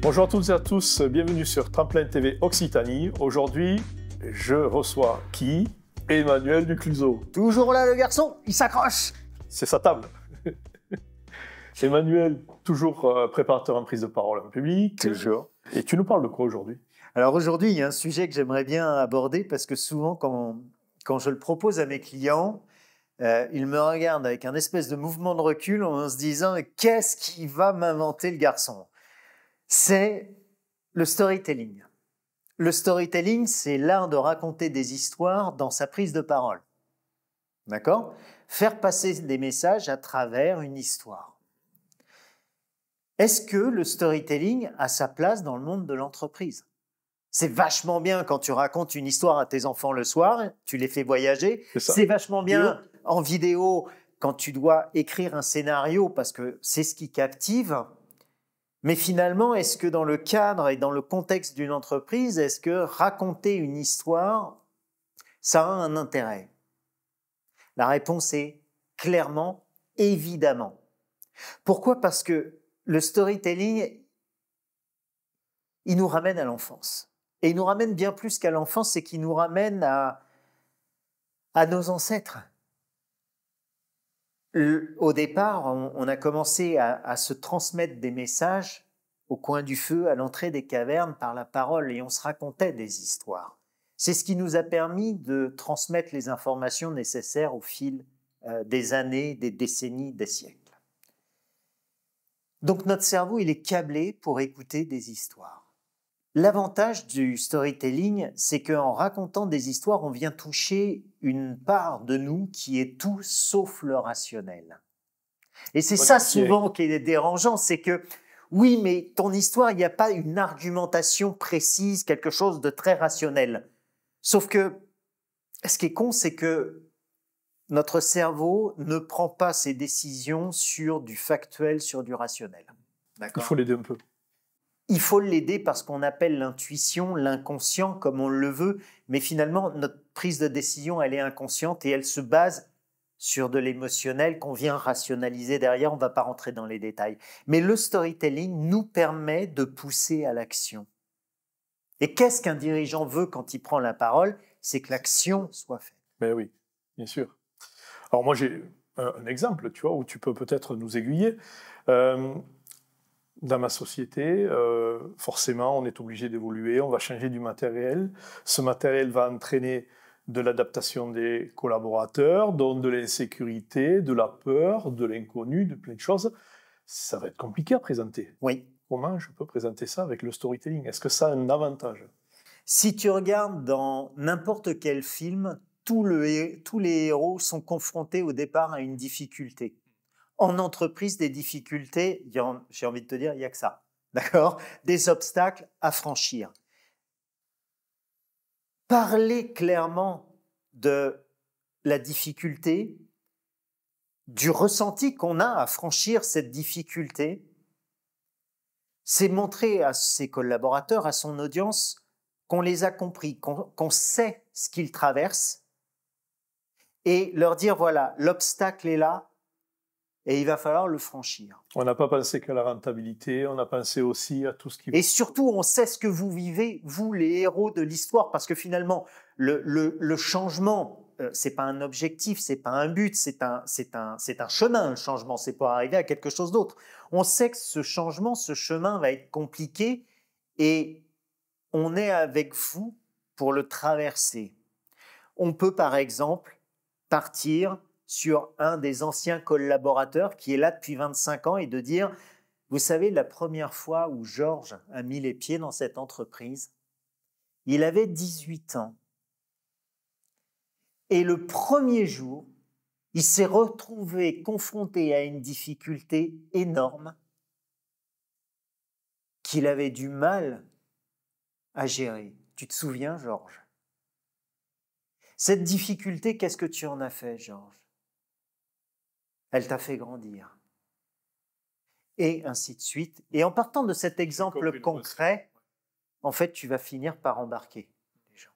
Bonjour à toutes et à tous, bienvenue sur Tremplin TV Occitanie. Aujourd'hui, je reçois qui? Emmanuel Ducluseau. Toujours là le garçon, il s'accroche. C'est sa table. Emmanuel, toujours préparateur en prise de parole en public. Toujours. Et tu nous parles de quoi aujourd'hui? Alors aujourd'hui, il y a un sujet que j'aimerais bien aborder parce que souvent, quand je le propose à mes clients, ils me regardent avec un espèce de mouvement de recul en se disant « Qu'est-ce qu'il va m'inventer le garçon ?» C'est le storytelling. Le storytelling, c'est l'art de raconter des histoires dans sa prise de parole. D'accord ? Faire passer des messages à travers une histoire. Est-ce que le storytelling a sa place dans le monde de l'entreprise ? C'est vachement bien quand tu racontes une histoire à tes enfants le soir, tu les fais voyager. C'est vachement bien en vidéo quand tu dois écrire un scénario parce que c'est ce qui captive. Mais finalement, est-ce que dans le cadre et dans le contexte d'une entreprise, est-ce que raconter une histoire, ça a un intérêt ? La réponse est clairement, évidemment. Pourquoi ? Parce que le storytelling, il nous ramène à l'enfance. Et il nous ramène bien plus qu'à l'enfance, c'est qu'il nous ramène à nos ancêtres. Au départ, on a commencé à se transmettre des messages au coin du feu, à l'entrée des cavernes, par la parole, et on se racontait des histoires. C'est ce qui nous a permis de transmettre les informations nécessaires au fil des années, des décennies, des siècles. Donc notre cerveau, il est câblé pour écouter des histoires. L'avantage du storytelling, c'est qu'en racontant des histoires, on vient toucher une part de nous qui est tout sauf le rationnel. Et c'est ça souvent qui est dérangeant, c'est que oui, mais ton histoire, il n'y a pas une argumentation précise, quelque chose de très rationnel. Sauf que ce qui est con, c'est que notre cerveau ne prend pas ses décisions sur du factuel, sur du rationnel. Il faut l'aider un peu. Il faut l'aider parce qu'on appelle l'intuition, l'inconscient, comme on le veut, mais finalement, notre prise de décision, elle est inconsciente et elle se base sur de l'émotionnel qu'on vient rationaliser derrière, on ne va pas rentrer dans les détails. Mais le storytelling nous permet de pousser à l'action. Et qu'est-ce qu'un dirigeant veut quand il prend la parole ? C'est que l'action soit faite. Ben oui, bien sûr. Alors moi, j'ai un exemple, tu vois, où tu peux peut-être nous aiguiller. Dans ma société, forcément, on est obligé d'évoluer, on va changer du matériel. Ce matériel va entraîner de l'adaptation des collaborateurs, donc de l'insécurité, de la peur, de l'inconnu, de plein de choses. Ça va être compliqué à présenter. Oui. Comment je peux présenter ça avec le storytelling ? Est-ce que ça a un avantage ? Si tu regardes dans n'importe quel film, tous les héros sont confrontés au départ à une difficulté. En entreprise, des difficultés, j'ai envie de te dire, il n'y a que ça. D'accord ? Des obstacles à franchir. Parler clairement de la difficulté, du ressenti qu'on a à franchir cette difficulté, c'est montrer à ses collaborateurs, à son audience, qu'on les a compris, qu'on sait ce qu'ils traversent et leur dire, voilà, l'obstacle est là, et il va falloir le franchir. On n'a pas pensé qu'à la rentabilité, on a pensé aussi à tout ce qui... Et surtout, on sait ce que vous vivez, vous les héros de l'histoire, parce que finalement, le changement, c'est pas un objectif, c'est pas un but, c'est un chemin, le changement, c'est pour arriver à quelque chose d'autre. On sait que ce changement, ce chemin va être compliqué et on est avec vous pour le traverser. On peut par exemple partir sur un des anciens collaborateurs qui est là depuis 25 ans et de dire, vous savez, la première fois où Georges a mis les pieds dans cette entreprise, il avait 18 ans. Et le premier jour, il s'est retrouvé confronté à une difficulté énorme qu'il avait du mal à gérer. Tu te souviens, Georges ? Cette difficulté, qu'est-ce que tu en as fait, Georges ? Elle t'a fait grandir. Et ainsi de suite. Et en partant de cet exemple concret, en fait, tu vas finir par embarquer les gens.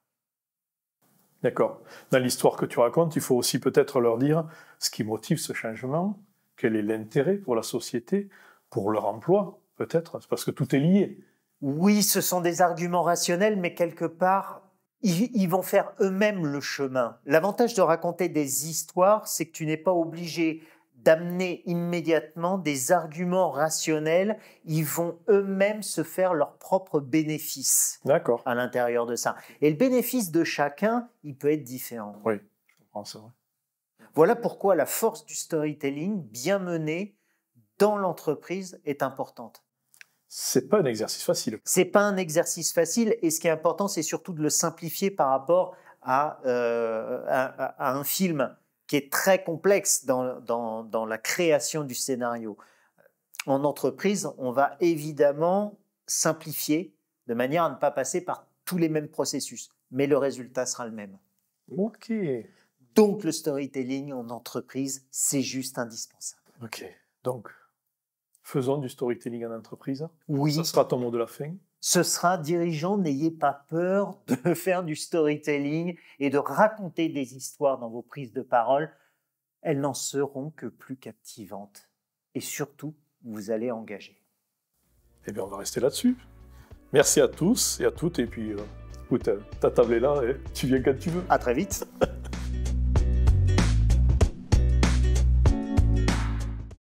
D'accord. Dans l'histoire que tu racontes, il faut aussi peut-être leur dire ce qui motive ce changement, quel est l'intérêt pour la société, pour leur emploi, peut-être, parce que tout est lié. Oui, ce sont des arguments rationnels, mais quelque part, ils vont faire eux-mêmes le chemin. L'avantage de raconter des histoires, c'est que tu n'es pas obligé d'amener immédiatement des arguments rationnels. Ils vont eux-mêmes se faire leur propre bénéfice D'accord. à l'intérieur de ça. Et le bénéfice de chacun, il peut être différent. Oui, je comprends, c'est vrai. Voilà pourquoi la force du storytelling bien mené dans l'entreprise est importante. C'est pas un exercice facile. C'est pas un exercice facile et ce qui est important, c'est surtout de le simplifier par rapport à un film qui est très complexe dans la création du scénario. En entreprise, on va évidemment simplifier de manière à ne pas passer par tous les mêmes processus, mais le résultat sera le même. Ok. Donc le storytelling en entreprise, c'est juste indispensable. Ok. Donc, faisons du storytelling en entreprise. Oui. Ça sera ton mot de la fin. Ce sera, dirigeants, n'ayez pas peur de faire du storytelling et de raconter des histoires dans vos prises de parole. Elles n'en seront que plus captivantes. Et surtout, vous allez engager. Eh bien, on va rester là-dessus. Merci à tous et à toutes. Et puis, écoute, ta table est là et tu viens quand tu veux. À très vite.